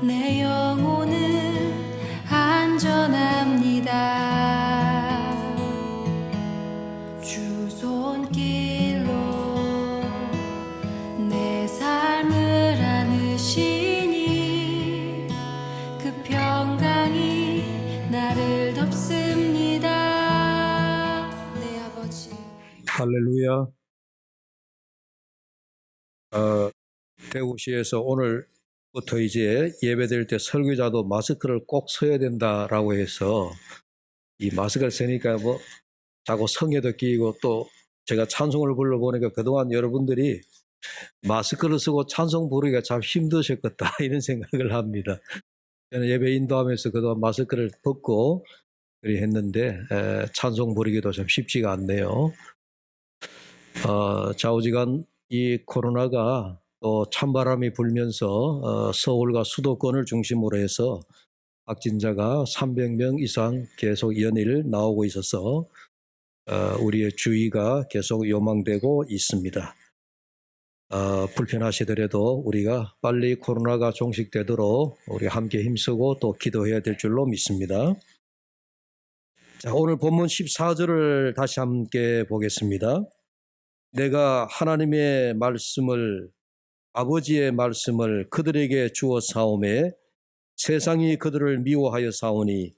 내 영혼은 안전합니다. 주 손길로 내 삶을 안으시니 그 평강이 나를 덮습니다. 내 아버지. 할렐루야. 대구시에서 오늘부터 이제 예배드릴 때 설교자도 마스크를 꼭 써야 된다라고 해서 이 마스크를 쓰니까 뭐 자꾸 성에도 끼고 또 제가 찬송을 불러보니까 그동안 여러분들이 마스크를 쓰고 찬송 부르기가 참 힘드셨겠다 이런 생각을 합니다. 저는 예배 인도하면서 그동안 마스크를 벗고 그리 했는데 찬송 부르기도 좀 쉽지가 않네요. 좌우지간 이 코로나가 또 찬바람이 불면서 서울과 수도권을 중심으로 해서 확진자가 300명 이상 계속 연일 나오고 있어서 우리의 주의가 계속 요망되고 있습니다. 불편하시더라도 우리가 빨리 코로나가 종식되도록 우리 함께 힘쓰고 또 기도해야 될 줄로 믿습니다. 자, 오늘 본문 14절을 다시 함께 보겠습니다. 내가 하나님의 말씀을 아버지의 말씀을 그들에게 주어 사오매 세상이 그들을 미워하여 사오니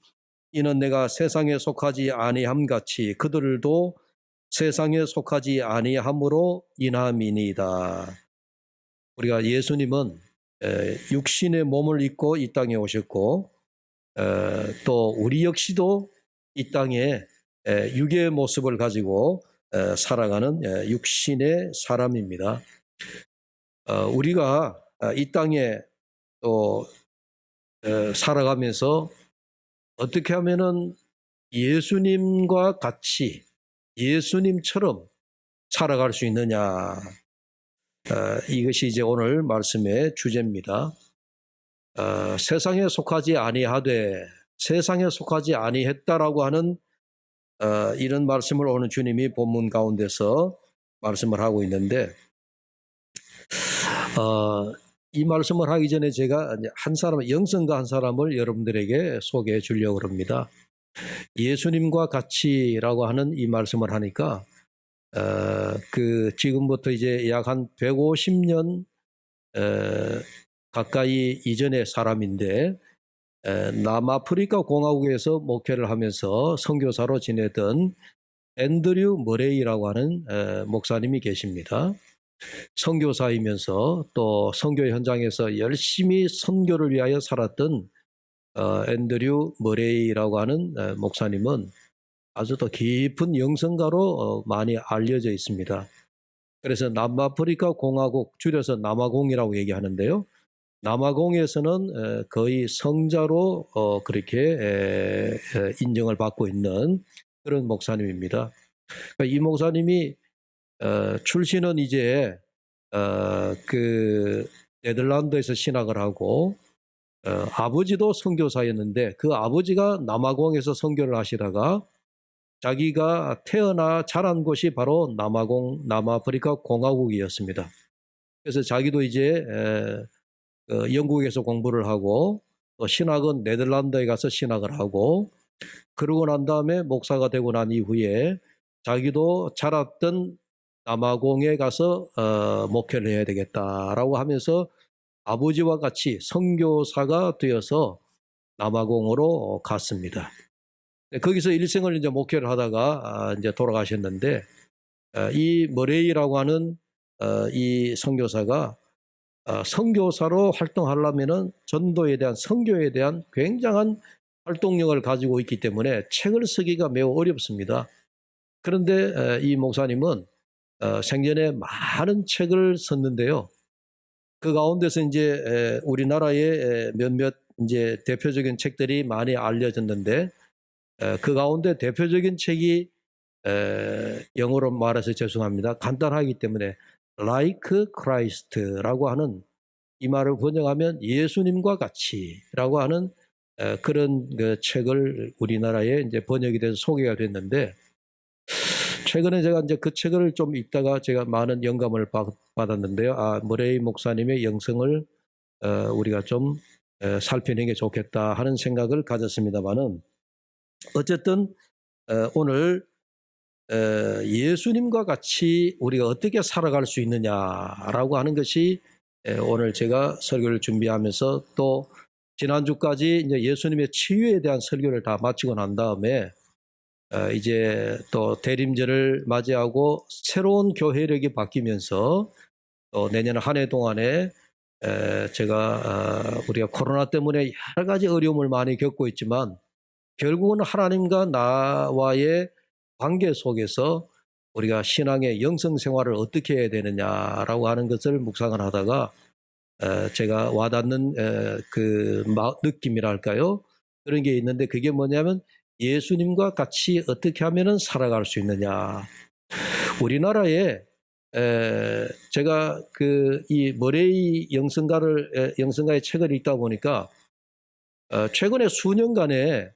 이는 내가 세상에 속하지 아니함 같이 그들도 세상에 속하지 아니함으로 인함이니이다. 우리가 예수님은 육신의 몸을 입고 이 땅에 오셨고 또 우리 역시도 이 땅에 육의 모습을 가지고 살아가는 육신의 사람입니다. 우리가 이 땅에 또 살아가면서 어떻게 하면은 예수님과 같이 예수님처럼 살아갈 수 있느냐, 이것이 이제 오늘 말씀의 주제입니다. 세상에 속하지 아니하되 세상에 속하지 아니했다라고 하는 이런 말씀을 오늘 주님이 본문 가운데서 말씀을 하고 있는데 이 말씀을 하기 전에 제가 한 사람, 영성가 한 사람을 여러분들에게 소개해 주려고 합니다. 예수님과 같이라고 하는 이 말씀을 하니까 지금부터 이제 약 한 150년 가까이 이전의 사람인데 남아프리카 공화국에서 목회를 하면서 선교사로 지내던 앤드류 머레이라고 하는 목사님이 계십니다. 선교사이면서 또 선교 현장에서 열심히 선교를 위하여 살았던 앤드류 머레이라고 하는 목사님은 아주 더 깊은 영성가로 많이 알려져 있습니다. 그래서 남아프리카 공화국, 줄여서 남아공이라고 얘기하는데요. 남아공에서는 거의 성자로 그렇게 인정을 받고 있는 그런 목사님입니다. 이 목사님이 출신은 이제 네덜란드에서 신학을 하고 아버지도 선교사였는데 그 아버지가 남아공에서 선교를 하시다가 자기가 태어나 자란 곳이 바로 남아프리카 공화국이었습니다. 그래서 자기도 이제 영국에서 공부를 하고 또 신학은 네덜란드에 가서 신학을 하고 그러고 난 다음에 목사가 되고 난 이후에 자기도 자랐던 남아공에 가서 목회를 해야 되겠다라고 하면서 아버지와 같이 선교사가 되어서 남아공으로 갔습니다. 거기서 일생을 이제 목회를 하다가 이제 돌아가셨는데 이 머레이라고 하는 이 선교사가 선교사로 활동하려면은 전도에 대한 선교에 대한 굉장한 활동력을 가지고 있기 때문에 책을 쓰기가 매우 어렵습니다. 그런데 이 목사님은 생전에 많은 책을 썼는데요. 그 가운데서 이제 우리나라의 몇몇 이제 대표적인 책들이 많이 알려졌는데 그 가운데 대표적인 책이 영어로 말해서 죄송합니다. 간단하기 때문에 Like Christ라고 하는 이 말을 번역하면 예수님과 같이라고 하는 그런 그 책을 우리나라에 이제 번역이 돼서 소개가 됐는데 최근에 제가 이제 그 책을 좀 읽다가 제가 많은 영감을 받았는데요. 머레이 목사님의 영성을 우리가 좀 살피는 게 좋겠다 하는 생각을 가졌습니다만은 어쨌든 오늘 예수님과 같이 우리가 어떻게 살아갈 수 있느냐라고 하는 것이 오늘 제가 설교를 준비하면서 또 지난주까지 이제 예수님의 치유에 대한 설교를 다 마치고 난 다음에 이제 또 대림절을 맞이하고 새로운 교회력이 바뀌면서 또 내년 한 해 동안에 제가 우리가 코로나 때문에 여러 가지 어려움을 많이 겪고 있지만 결국은 하나님과 나와의 관계 속에서 우리가 신앙의 영성 생활을 어떻게 해야 되느냐라고 하는 것을 묵상을 하다가 제가 와닿는 그 느낌이랄까요? 그런 게 있는데 그게 뭐냐면 예수님과 같이 어떻게 하면 살아갈 수 있느냐. 우리나라에 제가 이 머레이 영성가의 책을 읽다 보니까 최근에 수년간에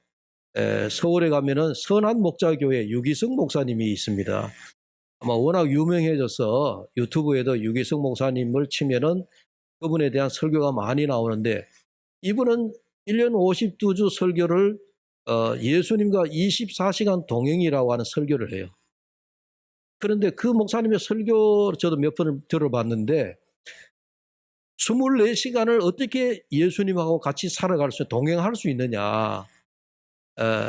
서울에 가면은 선한 목자교회 유기성 목사님이 있습니다. 아마 워낙 유명해져서 유튜브에도 유기성 목사님을 치면은 그분에 대한 설교가 많이 나오는데 이분은 1년 52주 설교를 예수님과 24시간 동행이라고 하는 설교를 해요. 그런데 그 목사님의 설교 저도 몇 번 들어봤는데 24시간을 어떻게 예수님하고 같이 살아갈 수, 동행할 수 있느냐.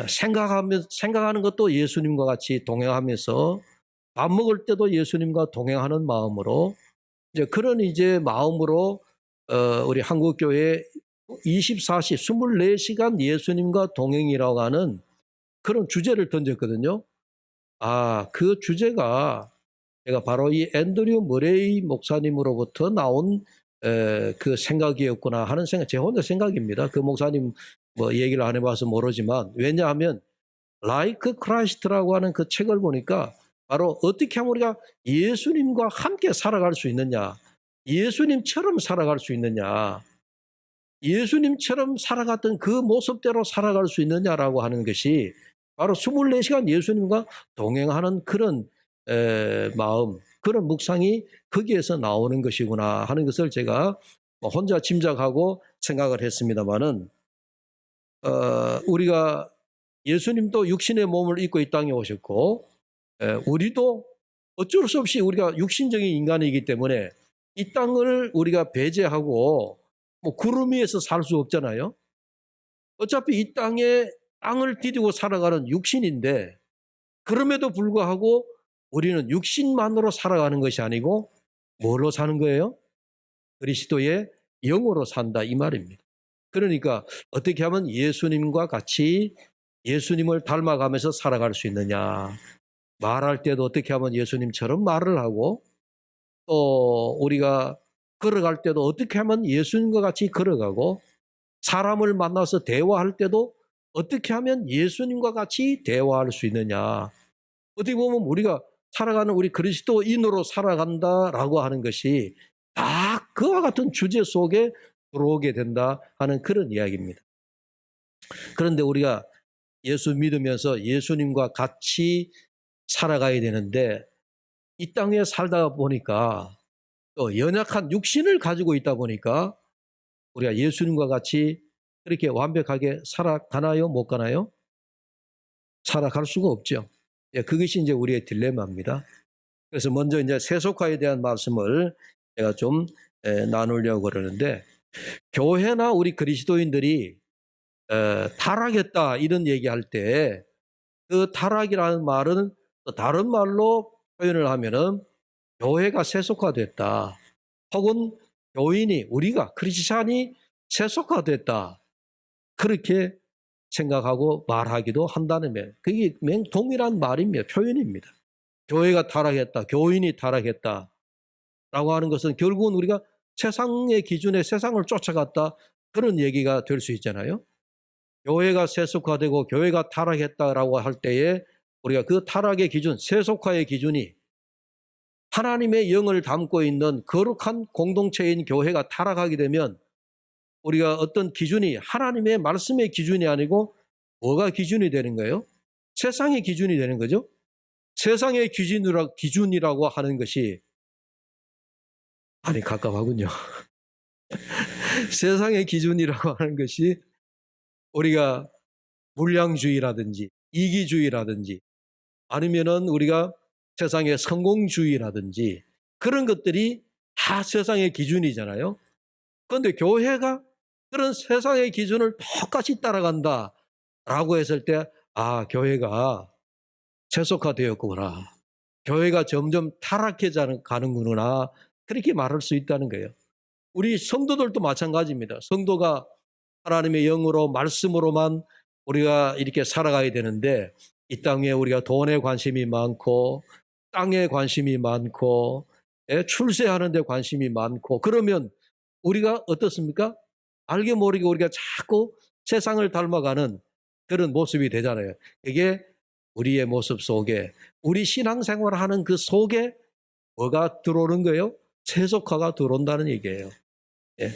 생각하는 것도 예수님과 같이 동행하면서 밥 먹을 때도 예수님과 동행하는 마음으로 이제 그런 마음으로 우리 한국교회 24시간 예수님과 동행이라고 하는 그런 주제를 던졌거든요. 그 주제가 제가 바로 이 앤드류 머레이 목사님으로부터 나온 그 생각이었구나 하는 생각, 제 혼자 생각입니다. 그 목사님 뭐 얘기를 안 해봐서 모르지만 왜냐하면 Like Christ라고 하는 그 책을 보니까 바로 어떻게 하면 우리가 예수님과 함께 살아갈 수 있느냐, 예수님처럼 살아갈 수 있느냐, 예수님처럼 살아갔던 그 모습대로 살아갈 수 있느냐라고 하는 것이 바로 24시간 예수님과 동행하는 그런 마음, 그런 묵상이 거기에서 나오는 것이구나 하는 것을 제가 혼자 짐작하고 생각을 했습니다마는 우리가 예수님도 육신의 몸을 입고 이 땅에 오셨고 우리도 어쩔 수 없이 우리가 육신적인 인간이기 때문에 이 땅을 우리가 배제하고 뭐 구름 위에서 살 수 없잖아요. 어차피 이 땅을 디디고 살아가는 육신인데 그럼에도 불구하고 우리는 육신만으로 살아가는 것이 아니고 뭘로 사는 거예요? 그리스도의 영으로 산다 이 말입니다. 그러니까 어떻게 하면 예수님과 같이 예수님을 닮아가면서 살아갈 수 있느냐. 말할 때도 어떻게 하면 예수님처럼 말을 하고 또 우리가 걸어갈 때도 어떻게 하면 예수님과 같이 걸어가고 사람을 만나서 대화할 때도 어떻게 하면 예수님과 같이 대화할 수 있느냐. 어떻게 보면 우리가 살아가는 우리 그리스도인으로 살아간다라고 하는 것이 다 그와 같은 주제 속에 들어오게 된다 하는 그런 이야기입니다. 그런데 우리가 예수 믿으면서 예수님과 같이 살아가야 되는데 이 땅에 살다 보니까 또 연약한 육신을 가지고 있다 보니까 우리가 예수님과 같이 그렇게 완벽하게 살아가나요? 못 가나요? 살아갈 수가 없죠. 그것이 이제 우리의 딜레마입니다. 그래서 먼저 이제 세속화에 대한 말씀을 제가 좀 나누려고 그러는데 교회나 우리 그리스도인들이 타락했다 이런 얘기할 때 그 타락이라는 말은 또 다른 말로 표현을 하면은 교회가 세속화됐다 혹은 교인이 우리가 크리스찬이 세속화됐다 그렇게 생각하고 말하기도 한다는 말. 그게 동일한 말입니다. 표현입니다. 교회가 타락했다, 교인이 타락했다 라고 하는 것은 결국은 우리가 세상의 기준에 세상을 쫓아갔다 그런 얘기가 될 수 있잖아요. 교회가 세속화되고 교회가 타락했다라고 할 때에 우리가 그 타락의 기준, 세속화의 기준이 하나님의 영을 담고 있는 거룩한 공동체인 교회가 타락하게 되면 우리가 어떤 기준이 하나님의 말씀의 기준이 아니고 뭐가 기준이 되는 거예요? 세상의 기준이 되는 거죠. 세상의 기준이라고 하는 것이 많이 갑갑하군요. 세상의 기준이라고 하는 것이 우리가 물량주의라든지 이기주의라든지 아니면은 우리가 세상의 성공주의라든지 그런 것들이 다 세상의 기준이잖아요. 그런데 교회가 그런 세상의 기준을 똑같이 따라간다라고 했을 때, 아, 교회가 세속화되었구나. 교회가 점점 타락해 가는구나. 그렇게 말할 수 있다는 거예요. 우리 성도들도 마찬가지입니다. 성도가 하나님의 영으로 말씀으로만 우리가 이렇게 살아가야 되는데 이 땅에 우리가 돈에 관심이 많고 땅에 관심이 많고 출세하는 데 관심이 많고 그러면 우리가 어떻습니까? 알게 모르게 우리가 자꾸 세상을 닮아가는 그런 모습이 되잖아요. 이게 우리의 모습 속에 우리 신앙생활을 하는 그 속에 뭐가 들어오는 거예요? 세속화가 들어온다는 얘기예요. 예.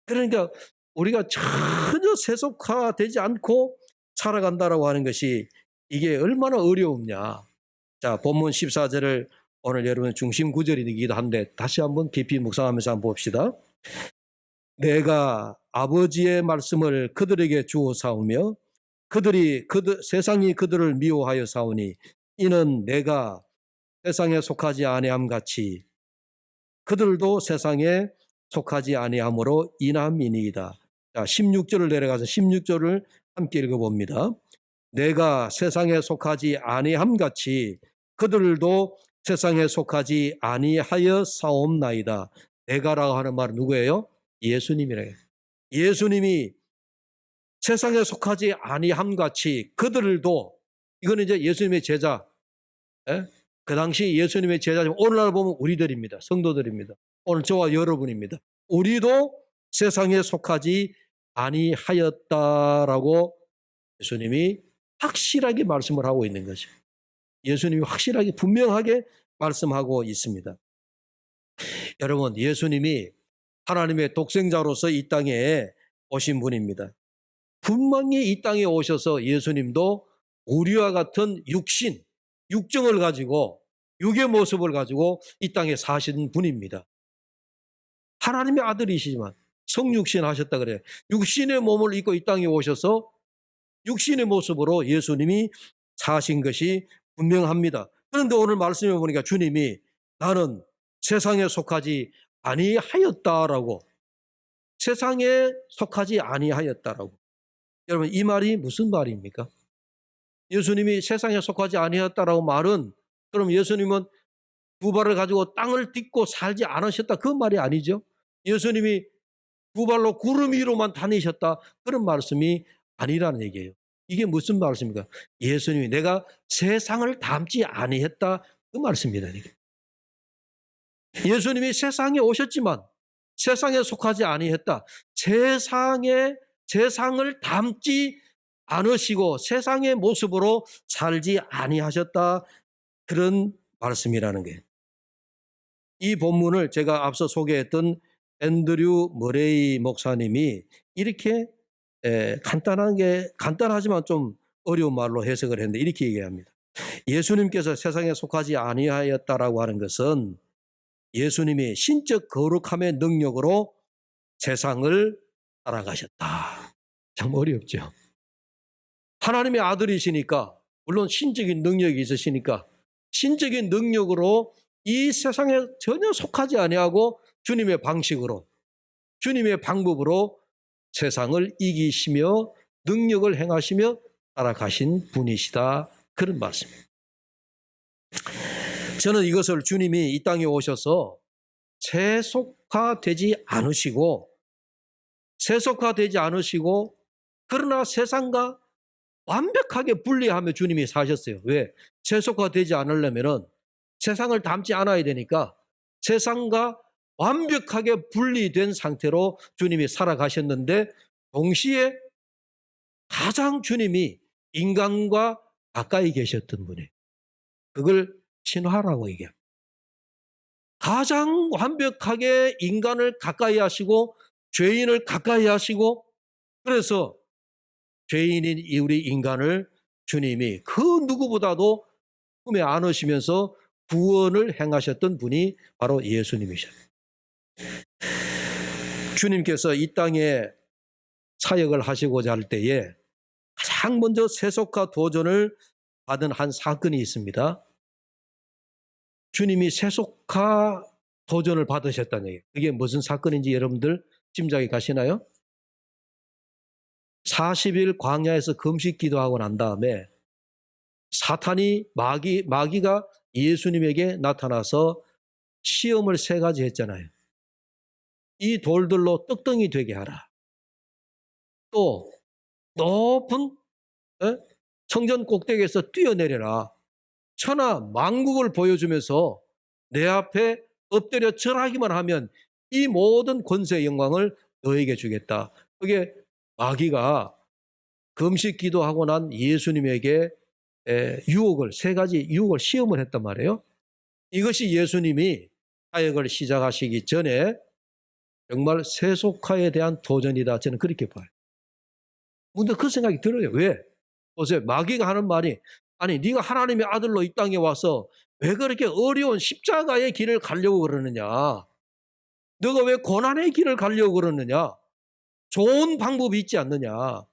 그러니까 우리가 전혀 세속화되지 않고 살아간다라고 하는 것이 이게 얼마나 어려우냐. 자, 본문 14절을 오늘 여러분 중심 구절이기도 한데 다시 한번 깊이 묵상하면서 한번 봅시다. 내가 아버지의 말씀을 그들에게 주어 사오며 세상이 그들을 미워하여 사오니 이는 내가 세상에 속하지 아니함 같이 그들도 세상에 속하지 아니함으로 인함이니이다. 자, 16절을 내려가서 16절을 함께 읽어봅니다. 내가 세상에 속하지 아니함 같이 그들도 세상에 속하지 아니하여 사옵나이다. 내가라고 하는 말은 누구예요? 예수님이래요. 예수님이 세상에 속하지 아니함 같이 그들도, 이거는 이제 예수님의 제자, 그 당시 예수님의 제자지만 오늘날 보면 우리들입니다. 성도들입니다. 오늘 저와 여러분입니다. 우리도 세상에 속하지 아니하였다라고 예수님이 확실하게 말씀을 하고 있는 거죠. 예수님이 확실하게 분명하게 말씀하고 있습니다. 여러분, 예수님이 하나님의 독생자로서 이 땅에 오신 분입니다. 분명히 이 땅에 오셔서 예수님도 우리와 같은 육정을 가지고 육의 모습을 가지고 이 땅에 사신 분입니다. 하나님의 아들이시지만 성육신 하셨다 그래요. 육신의 몸을 입고 이 땅에 오셔서 육신의 모습으로 예수님이 사신 것이 분명합니다. 그런데 오늘 말씀해 보니까 주님이 나는 세상에 속하지 아니하였다라고, 세상에 속하지 아니하였다라고. 여러분, 이 말이 무슨 말입니까? 예수님이 세상에 속하지 아니하였다라고 말은 그럼 예수님은 두 발을 가지고 땅을 딛고 살지 않으셨다 그 말이 아니죠. 예수님이 두 발로 구름 위로만 다니셨다 그런 말씀이 아니라는 얘기예요. 이게 무슨 말씀입니까? 예수님이 내가 세상을 닮지 아니했다 그 말씀입니다. 예수님이 세상에 오셨지만 세상에 속하지 아니했다. 세상을 닮지 않으시고 세상의 모습으로 살지 아니하셨다 그런 말씀이라는 거예요. 이 본문을 제가 앞서 소개했던 앤드류 머레이 목사님이 이렇게 간단하지만 좀 어려운 말로 해석을 했는데 이렇게 얘기합니다. 예수님께서 세상에 속하지 아니하였다라고 하는 것은 예수님이 신적 거룩함의 능력으로 세상을 살아가셨다. 참 어렵죠. 하나님의 아들이시니까 물론 신적인 능력이 있으시니까 신적인 능력으로 이 세상에 전혀 속하지 아니하고 주님의 방식으로 주님의 방법으로 세상을 이기시며 능력을 행하시며 살아가신 분이시다 그런 말씀입니다. 저는 이것을 주님이 이 땅에 오셔서 세속화되지 않으시고 그러나 세상과 완벽하게 분리하며 주님이 사셨어요. 왜? 세속화되지 않으려면 세상을 닮지 않아야 되니까 세상과 완벽하게 분리된 상태로 주님이 살아가셨는데 동시에 가장 주님이 인간과 가까이 계셨던 분이에요. 그걸 신화라고 얘기합니다. 가장 완벽하게 인간을 가까이 하시고 죄인을 가까이 하시고 그래서 죄인인 우리 인간을 주님이 그 누구보다도 품에 안으시면서 구원을 행하셨던 분이 바로 예수님이셨어요. 주님께서 이 땅에 사역을 하시고자 할 때에 가장 먼저 세속화 도전을 받은 한 사건이 있습니다. 주님이 세속화 도전을 받으셨다는 얘기예요. 그게 무슨 사건인지 여러분들 짐작이 가시나요? 40일 광야에서 금식 기도하고 난 다음에 사탄이 마귀가 예수님에게 나타나서 시험을 3가지 했잖아요. 이 돌들로 떡덩이 되게 하라. 또 높은 성전 꼭대기에서 뛰어내려라. 천하 만국을 보여주면서 내 앞에 엎드려 절하기만 하면 이 모든 권세의 영광을 너에게 주겠다. 그게 마귀가 금식 기도하고 난 예수님에게 유혹을 3가지 유혹을 시험을 했단 말이에요. 이것이 예수님이 사역을 시작하시기 전에 정말 세속화에 대한 도전이다. 저는 그렇게 봐요. 근데 그 생각이 들어요. 왜? 보세요. 마귀가 하는 말이 아니 네가 하나님의 아들로 이 땅에 와서 왜 그렇게 어려운 십자가의 길을 가려고 그러느냐? 너가 왜 고난의 길을 가려고 그러느냐? 좋은 방법이 있지 않느냐?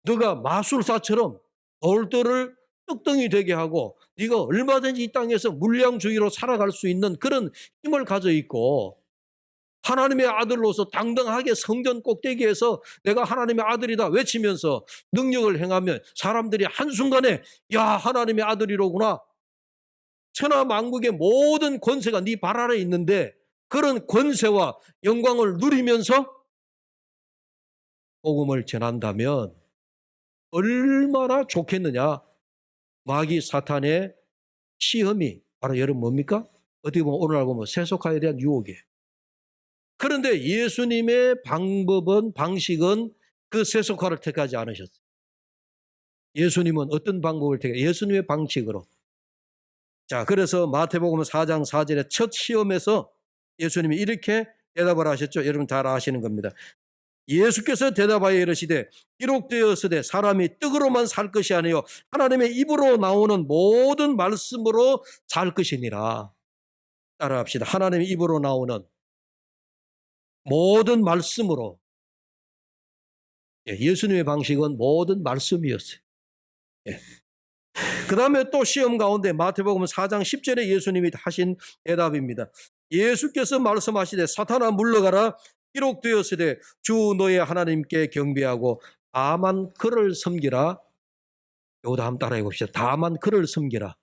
너가 마술사처럼 돌들을 떡덩이 되게 하고 네가 얼마든지 이 땅에서 물량주의로 살아갈 수 있는 그런 힘을 가져 있고 하나님의 아들로서 당당하게 성전 꼭대기에서 내가 하나님의 아들이다 외치면서 능력을 행하면 사람들이 한순간에 야 하나님의 아들이로구나. 천하 만국의 모든 권세가 네 발 아래에 있는데 그런 권세와 영광을 누리면서 복음을 전한다면 얼마나 좋겠느냐. 마귀 사탄의 시험이 바로 여러분 뭡니까? 어떻게 보면 오늘날 보면 세속화에 대한 유혹이에요. 그런데 예수님의 방식은 그 세속화를 택하지 않으셨어요. 예수님은 어떤 방법을 택해? 예수님의 방식으로. 자, 그래서 마태복음 4장 4절의 첫 시험에서 예수님이 이렇게 대답을 하셨죠. 여러분 잘 아시는 겁니다. 예수께서 대답하여 이르시되 기록되었으되 사람이 떡으로만 살 것이 아니요 하나님의 입으로 나오는 모든 말씀으로 살 것이니라. 따라합시다. 하나님의 입으로 나오는 모든 말씀으로. 예수님의 방식은 모든 말씀이었어요. 그 다음에 또 시험 가운데 마태복음 4장 10절에 예수님이 하신 대답입니다. 예수께서 말씀하시되 사탄아 물러가라. 기록되었으되 주 너의 하나님께 경배하고 다만 그를 섬기라. 이것도 한번 따라해 봅시다. 다만 그를 섬기라.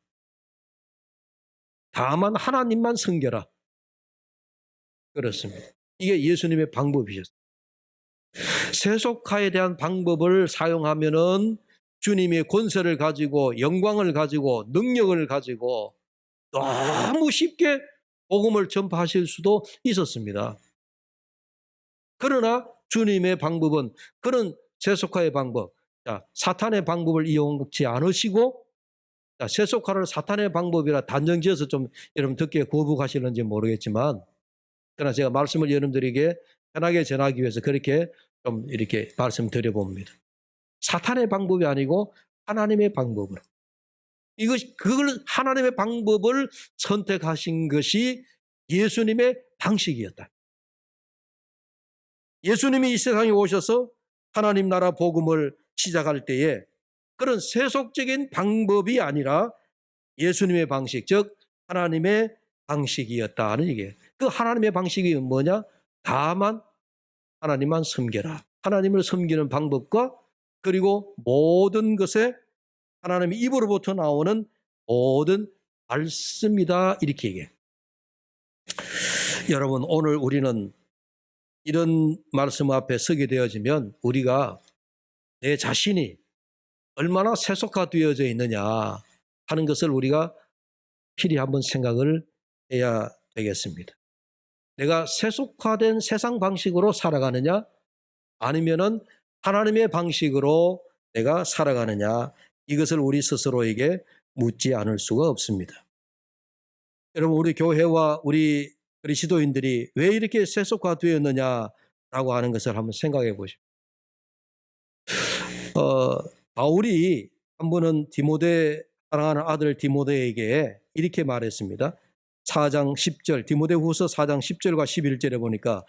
다만 하나님만 섬겨라. 그렇습니다. 이게 예수님의 방법이셨어요. 세속화에 대한 방법을 사용하면은 주님의 권세를 가지고 영광을 가지고 능력을 가지고 너무 쉽게 복음을 전파하실 수도 있었습니다. 그러나 주님의 방법은 그런 세속화의 방법, 사탄의 방법을 이용하지 않으시고 세속화를 사탄의 방법이라 단정지어서 좀 여러분 듣기에 거부하시는지 모르겠지만 그러나 제가 말씀을 여러분들에게 편하게 전하기 위해서 그렇게 좀 이렇게 말씀드려 봅니다. 사탄의 방법이 아니고 하나님의 방법으로. 그걸 하나님의 방법을 선택하신 것이 예수님의 방식이었다. 예수님이 이 세상에 오셔서 하나님 나라 복음을 시작할 때에 그런 세속적인 방법이 아니라 예수님의 방식, 즉 하나님의 방식이었다는 얘기예요. 그 하나님의 방식이 뭐냐? 다만 하나님만 섬겨라. 하나님을 섬기는 방법과 그리고 모든 것에 하나님의 입으로부터 나오는 모든 말씀이다. 이렇게 얘기해요. 여러분 오늘 우리는 이런 말씀 앞에 서게 되어지면 우리가 내 자신이 얼마나 세속화되어져 있느냐 하는 것을 우리가 필히 한번 생각을 해야 되겠습니다. 내가 세속화된 세상 방식으로 살아가느냐 아니면은 하나님의 방식으로 내가 살아가느냐 이것을 우리 스스로에게 묻지 않을 수가 없습니다. 여러분 우리 교회와 우리 그리스도인들이 왜 이렇게 세속화되었느냐라고 하는 것을 한번 생각해 보십시오. 바울이 한 번은 사랑하는 아들 디모데에게 이렇게 말했습니다. 4장 10절 디모데후서 4장 10절과 11절에 보니까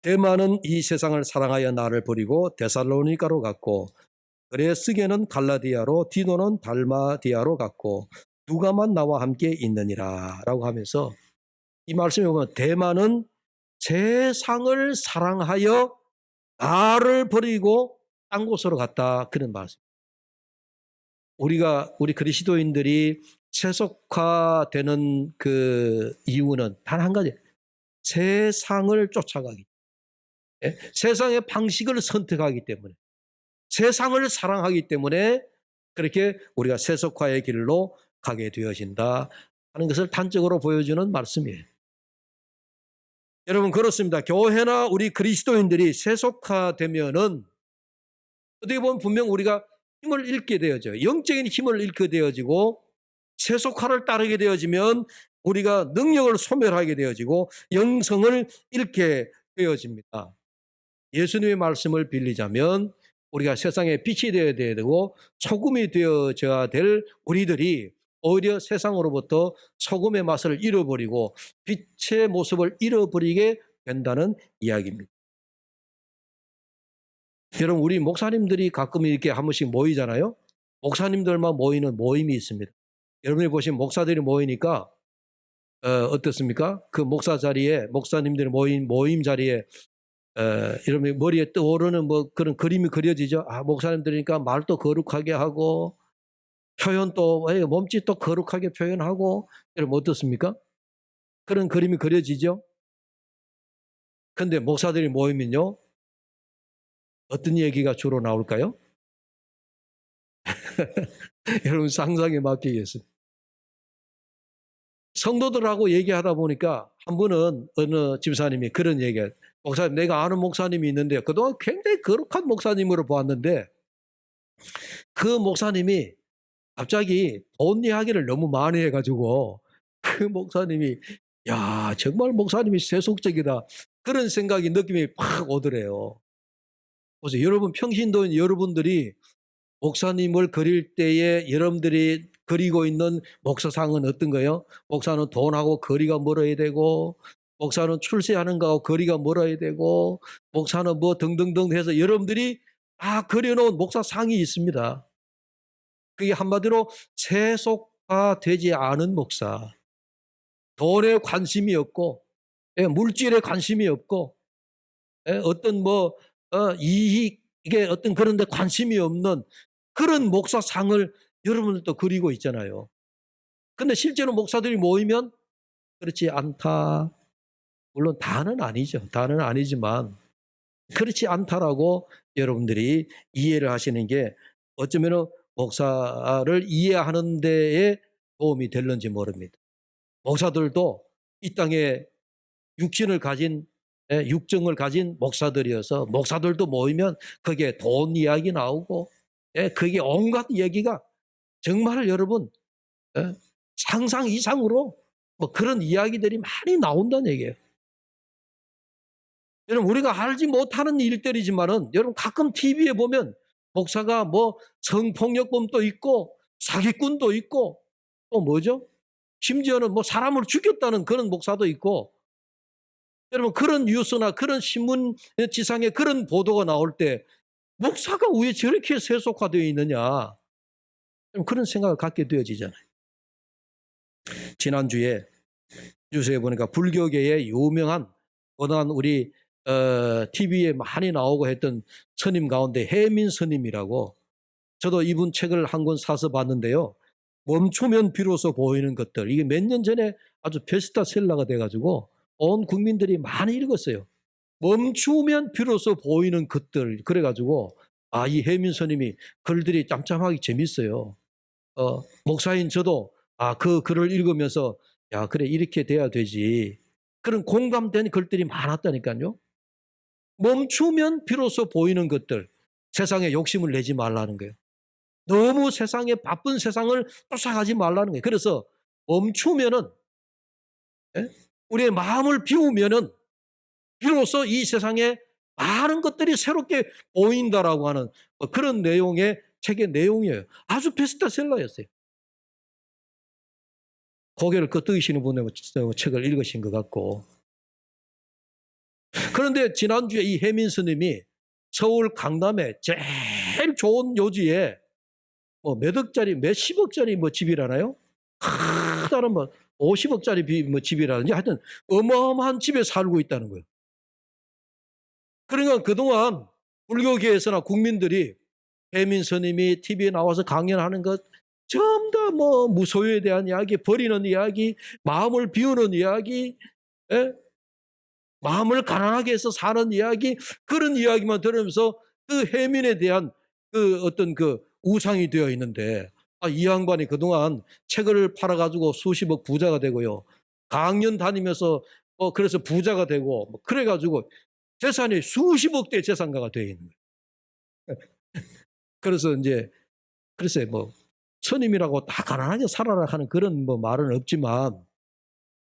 데마는 이 세상을 사랑하여 나를 버리고 데살로니가로 갔고, 그레스게는 갈라디아로, 디도는 달마디아로 갔고, 누가만 나와 함께 있느니라 라고 하면서, 이 말씀에 보면 데마는 세상을 사랑하여 나를 버리고 딴 곳으로 갔다, 그런 말씀. 우리 그리스도인들이 세속화되는 그 이유는 단 한 가지, 세상을 쫓아가기, 세상의 방식을 선택하기 때문에, 세상을 사랑하기 때문에 그렇게 우리가 세속화의 길로 가게 되어진다 하는 것을 단적으로 보여주는 말씀이에요. 여러분, 그렇습니다. 교회나 우리 그리스도인들이 세속화되면은 어떻게 보면 분명 우리가 힘을 잃게 되어져요. 영적인 힘을 잃게 되어지고, 세속화를 따르게 되어지면 우리가 능력을 소멸하게 되어지고 영성을 잃게 되어집니다. 예수님의 말씀을 빌리자면 우리가 세상에 빛이 되어야 되고 소금이 되어져야 될 우리들이 오히려 세상으로부터 소금의 맛을 잃어버리고 빛의 모습을 잃어버리게 된다는 이야기입니다. 여러분, 우리 목사님들이 가끔 이렇게 한 번씩 모이잖아요. 목사님들만 모이는 모임이 있습니다. 여러분이 보시면 목사들이 모이니까 어떻습니까? 그 목사 자리에, 목사님들이 모임 자리에 여러분 머리에 떠오르는 뭐 그런 그림이 그려지죠. 아, 목사님들이니까 말도 거룩하게 하고 표현도 몸짓도 거룩하게 표현하고, 여러분 어떻습니까? 그런 그림이 그려지죠. 근데 목사들이 모이면요, 어떤 얘기가 주로 나올까요? 여러분 상상에 맡기겠습니다. 성도들하고 얘기하다 보니까 한 분은 어느 집사님이 그런 얘기해요. 목사님, 내가 아는 목사님이 있는데 그동안 굉장히 거룩한 목사님으로 보았는데 그 목사님이 갑자기 돈 이야기를 너무 많이 해가지고 그 목사님이, 야, 정말 목사님이 세속적이다, 그런 생각이, 느낌이 팍 오더래요. 그래서 여러분, 평신도인 여러분들이 목사님을 그릴 때에 여러분들이 그리고 있는 목사상은 어떤 거예요? 목사는 돈하고 거리가 멀어야 되고, 목사는 출세하는 거하고 거리가 멀어야 되고, 목사는 뭐 등등등 해서 여러분들이 다 그려놓은 목사상이 있습니다. 그게 한마디로 세속화되지 않은 목사, 돈에 관심이 없고, 물질에 관심이 없고, 어떤 이익, 이게 어떤 그런 데 관심이 없는 그런 목사상을 여러분들도 그리고 있잖아요. 근데 실제로 목사들이 모이면 그렇지 않다. 물론 다는 아니죠. 다는 아니지만 그렇지 않다라고 여러분들이 이해를 하시는 게 어쩌면 목사를 이해하는 데에 도움이 될는지 모릅니다. 목사들도 이 땅에 육정을 가진 목사들이어서 목사들도 모이면 그게 돈 이야기 나오고, 그게 온갖 얘기가 정말 여러분 상상 이상으로 뭐 그런 이야기들이 많이 나온다는 얘기예요. 여러분, 우리가 알지 못하는 일들이지만은 여러분 가끔 TV에 보면 목사가 뭐 성폭력범도 있고 사기꾼도 있고 또 뭐죠? 심지어는 뭐 사람을 죽였다는 그런 목사도 있고, 여러분 그런 뉴스나 그런 신문 지상에 그런 보도가 나올 때 목사가 왜 저렇게 세속화되어 있느냐, 그런 생각을 갖게 되어지잖아요. 지난주에 뉴스에 보니까 불교계의 유명한 고단 우리 TV에 많이 나오고 했던 스님 가운데 해민 스님이라고, 저도 이분 책을 한 권 사서 봤는데요. 멈추면 비로소 보이는 것들, 이게 몇 년 전에 아주 베스트셀러가 돼가지고 온 국민들이 많이 읽었어요. 멈추면 비로소 보이는 것들, 그래가지고 이 해민 스님이 글들이 짬짬하게 재밌어요. 목사인 저도 그 글을 읽으면서 야, 그래, 이렇게 돼야 되지, 그런 공감된 글들이 많았다니까요. 멈추면 비로소 보이는 것들, 세상에 욕심을 내지 말라는 거예요. 너무 세상에 바쁜 세상을 쫓아가지 말라는 거예요. 그래서 멈추면은, 우리의 마음을 비우면은 비로소 이 세상에 많은 것들이 새롭게 보인다라고 하는 그런 내용의 책의 내용이에요. 아주 베스트셀러였어요. 고개를 끄덕이시는 분의 책을 읽으신 것 같고, 그런데 지난주에 이 혜민 스님이 서울 강남에 제일 좋은 요지에 뭐 몇 억짜리, 몇십억짜리 뭐 집이라나요? 크다는 뭐 50억짜리 뭐 집이라든지 하여튼 어마어마한 집에 살고 있다는 거예요. 그러니까 그동안 불교계에서나 국민들이 혜민 스님이 TV에 나와서 강연하는 것 전부 다 뭐 무소유에 대한 이야기, 버리는 이야기, 마음을 비우는 이야기, 예? 마음을 가난하게 해서 사는 이야기, 그런 이야기만 들으면서 그 혜민에 대한 그 어떤 그 우상이 되어 있는데, 이 양반이 그동안 책을 팔아가지고 수십억 부자가 되고요. 강연 다니면서 그래서 부자가 되고, 뭐 그래가지고 재산이 수십억대 재산가가 되어 있는 거예요. 그래서 이제, 글쎄 뭐, 스님이라고 다 가난하게 살아라 하는 그런 뭐 말은 없지만,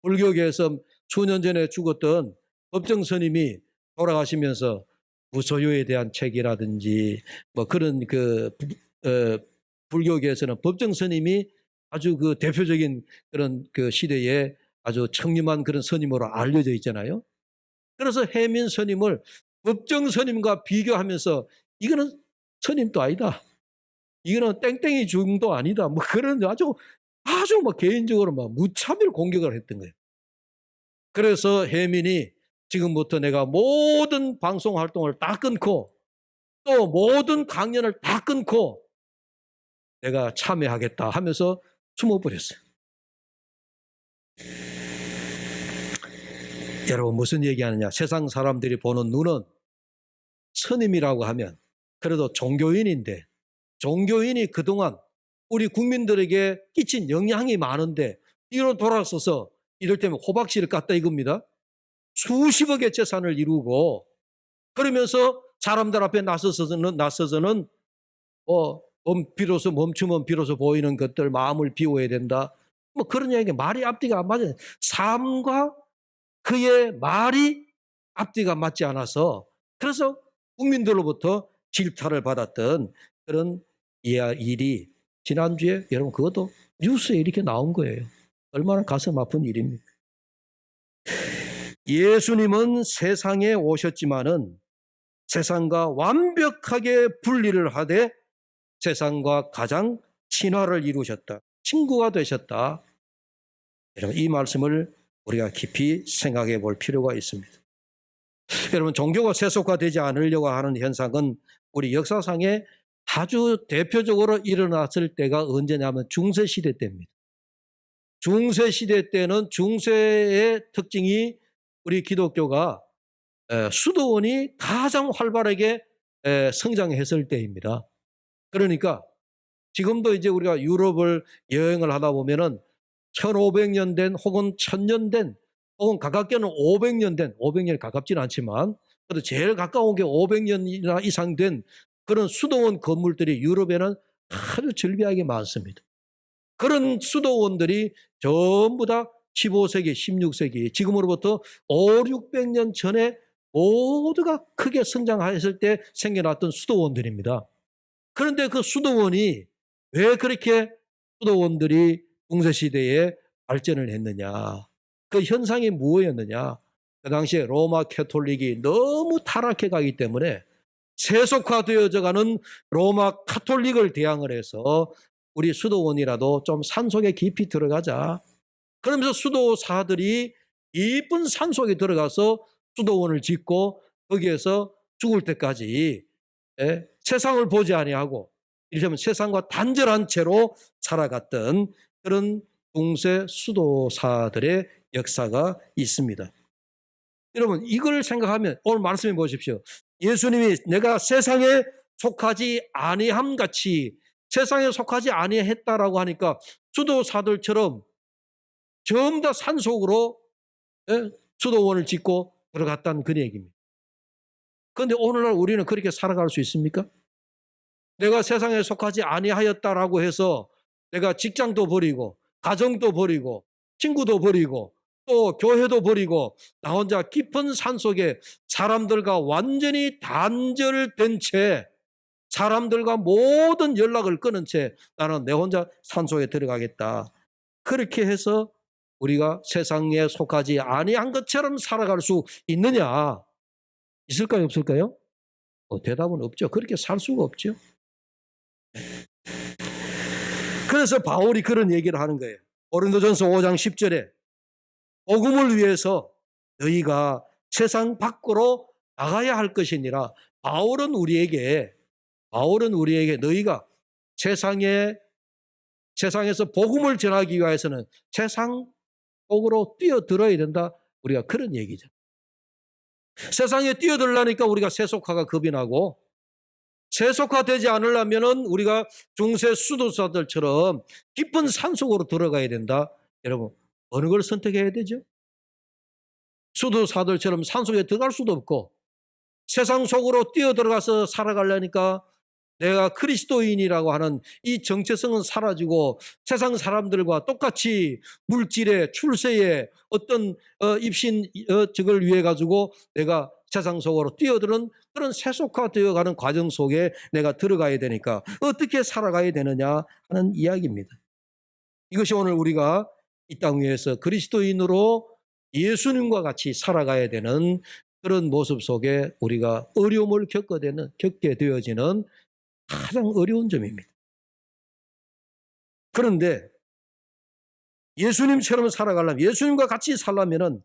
불교계에서 수년 전에 죽었던 법정 스님이 돌아가시면서 무소유에 대한 책이라든지 뭐 그런 불교계에서는 법정 스님이 아주 그 대표적인 그런 그 시대에 아주 청렴한 그런 스님으로 알려져 있잖아요. 그래서 혜민 스님을 법정 스님과 비교하면서 이거는 스님도 아니다. 이거는 땡땡이 중도 아니다. 뭐 그런 아주 뭐 개인적으로 막 무차별 공격을 했던 거예요. 그래서 혜민이 지금부터 내가 모든 방송 활동을 다 끊고 또 모든 강연을 다 끊고 내가 참여하겠다 하면서 숨어버렸어요. 여러분 무슨 얘기하느냐? 세상 사람들이 보는 눈은 스님이라고 하면 그래도 종교인인데 종교인이 그동안 우리 국민들에게 끼친 영향이 많은데 뒤로 돌아서서 이를테면 호박씨를 깠다 이겁니다. 수십억의 재산을 이루고 그러면서 사람들 앞에 나서서는 비로소 멈추면 비로소 보이는 것들 마음을 비워야 된다. 뭐 그런 이야기 말이 앞뒤가 안 맞아요. 삶과 그의 말이 앞뒤가 맞지 않아서 그래서 국민들로부터 질타를 받았던 그런 일이 지난주에 여러분 그것도 뉴스에 이렇게 나온 거예요. 얼마나 가슴 아픈 일입니까? 예수님은 세상에 오셨지만은 세상과 완벽하게 분리를 하되 세상과 가장 친화를 이루셨다. 친구가 되셨다. 여러분 이 말씀을 우리가 깊이 생각해 볼 필요가 있습니다. 여러분 종교가 세속화되지 않으려고 하는 현상은 우리 역사상에 아주 대표적으로 일어났을 때가 언제냐면 중세시대 때입니다. 중세시대 때는 중세의 특징이 우리 기독교가 수도원이 가장 활발하게 성장했을 때입니다. 그러니까 지금도 이제 우리가 유럽을 여행을 하다 보면은 1500년 된 혹은 1000년 된 혹은 가깝게는 500년 된 500년이 가깝지는 않지만 그래도 제일 가까운 게 500년이나 이상 된 그런 수도원 건물들이 유럽에는 아주 즐비하게 많습니다. 그런 수도원들이 전부 다 15세기, 16세기 지금으로부터 500~600년 전에 모두가 크게 성장했을 때 생겨났던 수도원들입니다. 그런데 그 수도원이 왜 그렇게 수도원들이 중세시대에 발전을 했느냐? 그 현상이 무엇이었느냐? 그 당시에 로마 캐톨릭이 너무 타락해 가기 때문에 세속화되어져 가는 로마 카톨릭을 대항을 해서 우리 수도원이라도 좀 산속에 깊이 들어가자. 그러면서 수도사들이 깊은 산속에 들어가서 수도원을 짓고 거기에서 죽을 때까지 세상을 보지 아니하고 이를테면 세상과 단절한 채로 살아갔던 그런 중세 수도사들의 역사가 있습니다. 여러분 이걸 생각하면 오늘 말씀해 보십시오. 예수님이 내가 세상에 속하지 아니함 같이 세상에 속하지 아니했다라고 하니까 수도사들처럼 전부 다 산속으로 수도원을 짓고 들어갔다는 그 얘기입니다. 그런데 오늘날 우리는 그렇게 살아갈 수 있습니까? 내가 세상에 속하지 아니하였다라고 해서 내가 직장도 버리고 가정도 버리고 친구도 버리고 또 교회도 버리고 나 혼자 깊은 산속에 사람들과 완전히 단절된 채 사람들과 모든 연락을 끊은 채 나는 내 혼자 산속에 들어가겠다. 그렇게 해서 우리가 세상에 속하지 아니한 것처럼 살아갈 수 있느냐? 있을까요? 없을까요? 대답은 없죠. 그렇게 살 수가 없죠. 그래서 바울이 그런 얘기를 하는 거예요. 고린도전서 5장 10절에 복음을 위해서 너희가 세상 밖으로 나가야 할 것이니라. 바울은 우리에게 너희가 세상에서 복음을 전하기 위해서는 세상 속으로 뛰어들어야 된다. 우리가 그런 얘기죠. 세상에 뛰어들려니까 우리가 세속화가 겁이 나고, 세속화되지 않으려면 우리가 중세 수도사들처럼 깊은 산속으로 들어가야 된다. 여러분, 어느 걸 선택해야 되죠? 수도사들처럼 산속에 들어갈 수도 없고, 세상 속으로 뛰어들어가서 살아가려니까 내가 그리스도인이라고 하는 이 정체성은 사라지고 세상 사람들과 똑같이 물질에, 출세에, 어떤 입신적을 위해 가지고 내가 세상 속으로 뛰어드는 그런 세속화되어가는 과정 속에 내가 들어가야 되니까 어떻게 살아가야 되느냐 하는 이야기입니다. 이것이 오늘 우리가 이 땅 위에서 그리스도인으로 예수님과 같이 살아가야 되는 그런 모습 속에 우리가 어려움을 겪게 되어지는 가장 어려운 점입니다. 그런데 예수님처럼 살아가려면, 예수님과 같이 살려면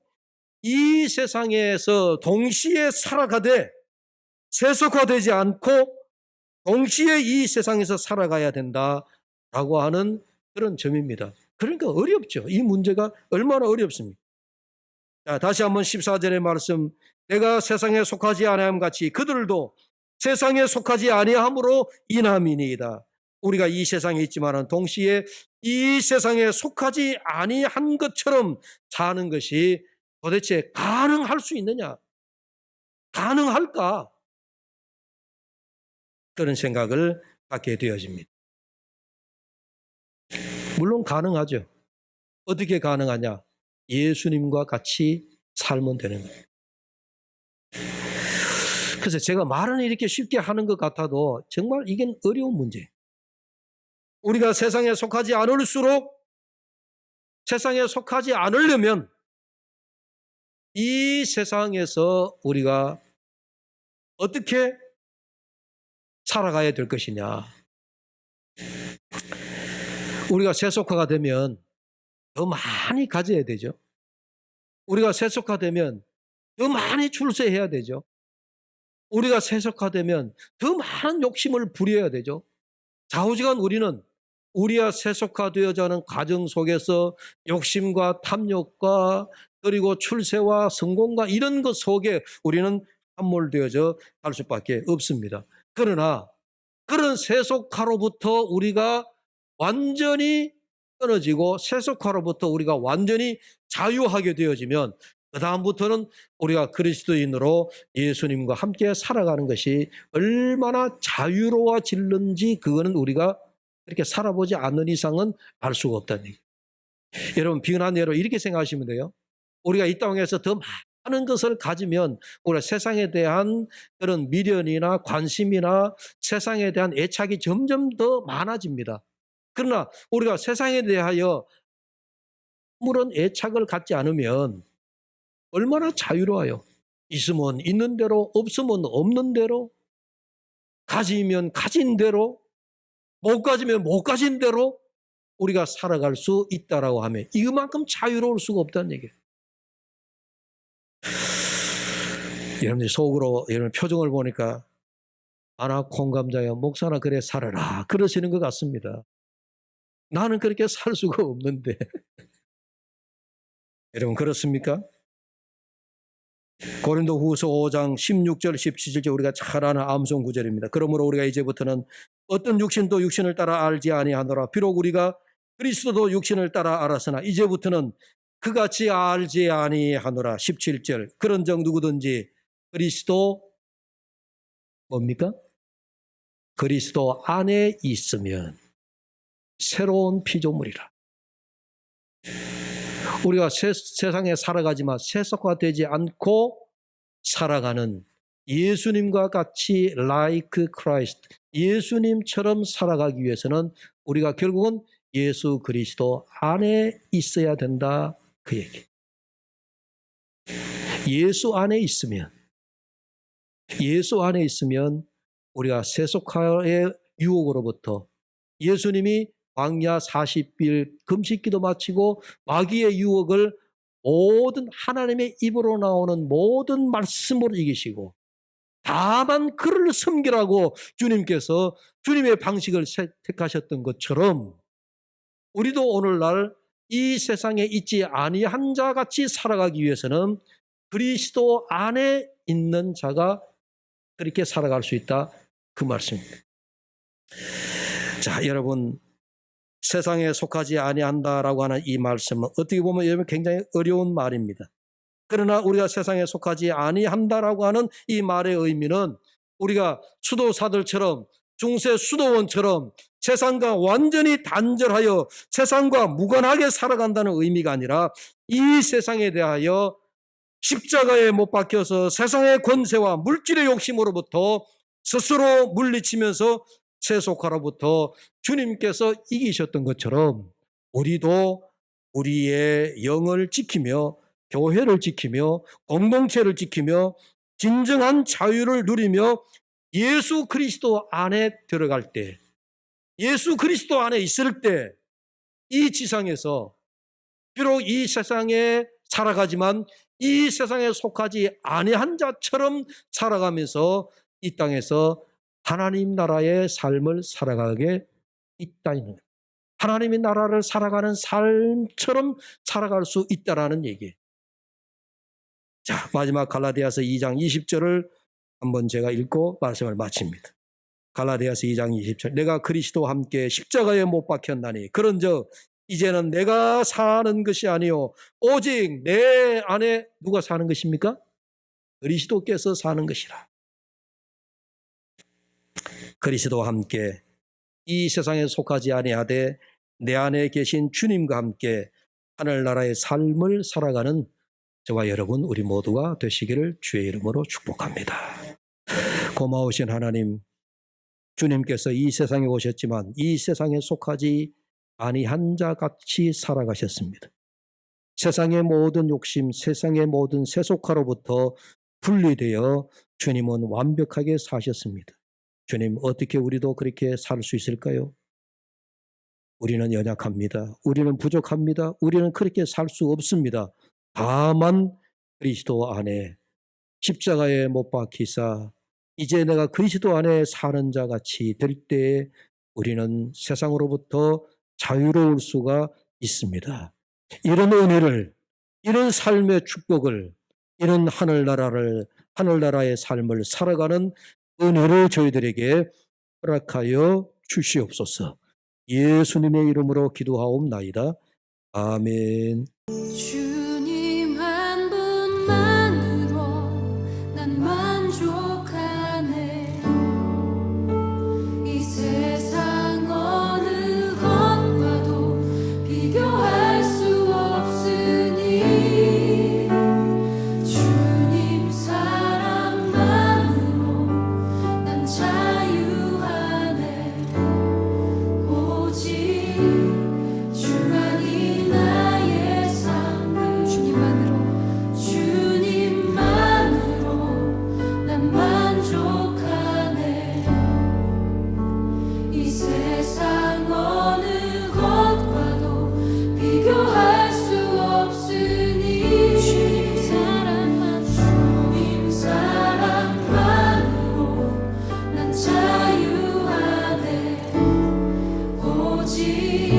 이 세상에서 동시에 살아가되 세속화되지 않고 동시에 이 세상에서 살아가야 된다라고 하는 그런 점입니다. 그러니까 어렵죠. 이 문제가 얼마나 어렵습니까? 자, 다시 한번 14절의 말씀, 내가 세상에 속하지 아니함 같이 그들도 세상에 속하지 아니함으로 인함이니이다. 우리가 이 세상에 있지만 동시에 이 세상에 속하지 아니한 것처럼 사는 것이 도대체 가능할 수 있느냐? 가능할까? 그런 생각을 갖게 되어집니다. 물론 가능하죠. 어떻게 가능하냐? 예수님과 같이 살면 되는 거예요. 그래서 제가 말은 이렇게 쉽게 하는 것 같아도 정말 이게 어려운 문제예요. 우리가 세상에 속하지 않을수록, 세상에 속하지 않으려면 이 세상에서 우리가 어떻게 살아가야 될 것이냐. 우리가 세속화가 되면 더 많이 가져야 되죠. 우리가 세속화되면 더 많이 출세해야 되죠. 우리가 세속화되면 더 많은 욕심을 부려야 되죠. 좌우지간 우리는 우리가 세속화되어져 가는 과정 속에서 욕심과 탐욕과 그리고 출세와 성공과 이런 것 속에 우리는 함몰되어져 갈 수밖에 없습니다. 그러나 그런 세속화로부터 우리가 완전히 끊어지고 세속화로부터 우리가 완전히 자유하게 되어지면 그 다음부터는 우리가 그리스도인으로 예수님과 함께 살아가는 것이 얼마나 자유로워질는지 그거는 우리가 그렇게 살아보지 않는 이상은 알 수가 없다는 얘기예요. 여러분, 비근한 예로 이렇게 생각하시면 돼요. 우리가 이 땅에서 더 많은 것을 가지면 우리가 세상에 대한 그런 미련이나 관심이나 세상에 대한 애착이 점점 더 많아집니다. 그러나 우리가 세상에 대하여 아무런 애착을 갖지 않으면 얼마나 자유로워요. 있으면 있는 대로, 없으면 없는 대로, 가지면 가진 대로, 못 가지면 못 가진 대로 우리가 살아갈 수 있다라고 하면 이만큼 자유로울 수가 없다는 얘기예요. 여러분들 속으로 여러분 표정을 보니까 아나 콩감자야 목사나 그래 살아라 그러시는 것 같습니다. 나는 그렇게 살 수가 없는데 여러분 그렇습니까? 고린도후서 5장 16절 17절 우리가 잘 아는 암송 구절입니다. 그러므로 우리가 이제부터는 어떤 육신도 육신을 따라 알지 아니하노라. 비록 우리가 그리스도도 육신을 따라 알았으나 이제부터는 그같이 알지 아니하노라. 17절 그런즉 누구든지 그리스도 뭡니까? 그리스도 안에 있으면 새로운 피조물이라. 우리가 세상에 살아가지만 세속화되지 않고 살아가는 예수님과 같이 like Christ, 예수님처럼 살아가기 위해서는 우리가 결국은 예수 그리스도 안에 있어야 된다 그 얘기. 예수 안에 있으면 예수 안에 있으면 우리가 세속화의 유혹으로부터 예수님이 광야 40일 금식기도 마치고 마귀의 유혹을 모든 하나님의 입으로 나오는 모든 말씀으로 이기시고 다만 그를 섬기라고 주님께서 주님의 방식을 택하셨던 것처럼 우리도 오늘날 이 세상에 있지 아니한 자같이 살아가기 위해서는 그리스도 안에 있는 자가 그렇게 살아갈 수 있다, 그 말씀입니다. 자, 여러분, 세상에 속하지 아니한다라고 하는 이 말씀은 어떻게 보면 여러분 굉장히 어려운 말입니다. 그러나 우리가 세상에 속하지 아니한다라고 하는 이 말의 의미는 우리가 수도사들처럼 중세 수도원처럼 세상과 완전히 단절하여 세상과 무관하게 살아간다는 의미가 아니라 이 세상에 대하여 십자가에 못 박혀서 세상의 권세와 물질의 욕심으로부터 스스로 물리치면서 세속화로부터 주님께서 이기셨던 것처럼 우리도 우리의 영을 지키며 교회를 지키며 공동체를 지키며 진정한 자유를 누리며 예수 그리스도 안에 들어갈 때, 예수 그리스도 안에 있을 때 이 지상에서 비록 이 세상에 살아가지만 이 세상에 속하지 아니한 자처럼 살아가면서 이 땅에서 하나님 나라의 삶을 살아가게 있다는 거예요. 하나님의 나라를 살아가는 삶처럼 살아갈 수 있다라는 얘기예요. 자, 마지막 갈라디아서 2장 20절을 한번 제가 읽고 말씀을 마칩니다. 갈라디아서 2장 20절. 내가 그리스도와 함께 십자가에 못 박혔나니 그런즉 이제는 내가 사는 것이 아니요 오직 내 안에 누가 사는 것입니까? 그리스도께서 사는 것이라. 그리스도와 함께 이 세상에 속하지 아니하되 내 안에 계신 주님과 함께 하늘나라의 삶을 살아가는 저와 여러분 우리 모두가 되시기를 주의 이름으로 축복합니다. 고마우신 하나님, 주님께서 이 세상에 오셨지만 이 세상에 속하지 아니한 자같이 살아가셨습니다. 세상의 모든 욕심, 세상의 모든 세속화로부터 분리되어 주님은 완벽하게 사셨습니다. 주님, 어떻게 우리도 그렇게 살 수 있을까요? 우리는 연약합니다. 우리는 부족합니다. 우리는 그렇게 살 수 없습니다. 다만 그리스도 안에 십자가에 못 박히사 이제 내가 그리스도 안에 사는 자같이 될 때에 우리는 세상으로부터 자유로울 수가 있습니다. 이런 은혜를, 이런 삶의 축복을, 이런 하늘나라의 삶을 살아가는 은혜를 저희들에게 허락하여 주시옵소서. 예수님의 이름으로 기도하옵나이다. 아멘. 주님 한 분만으로 난 만족하네. 이 세상 어느 것과도 비교할 수 없으니 주님 사랑만으로 난 자유하네. 오직 주만이 나의 삶. 주님만으로 난 만족하네. 이 세상 어느 것과도 비교할 수 없으니 주님 사랑만으로 난 자유하네. 오직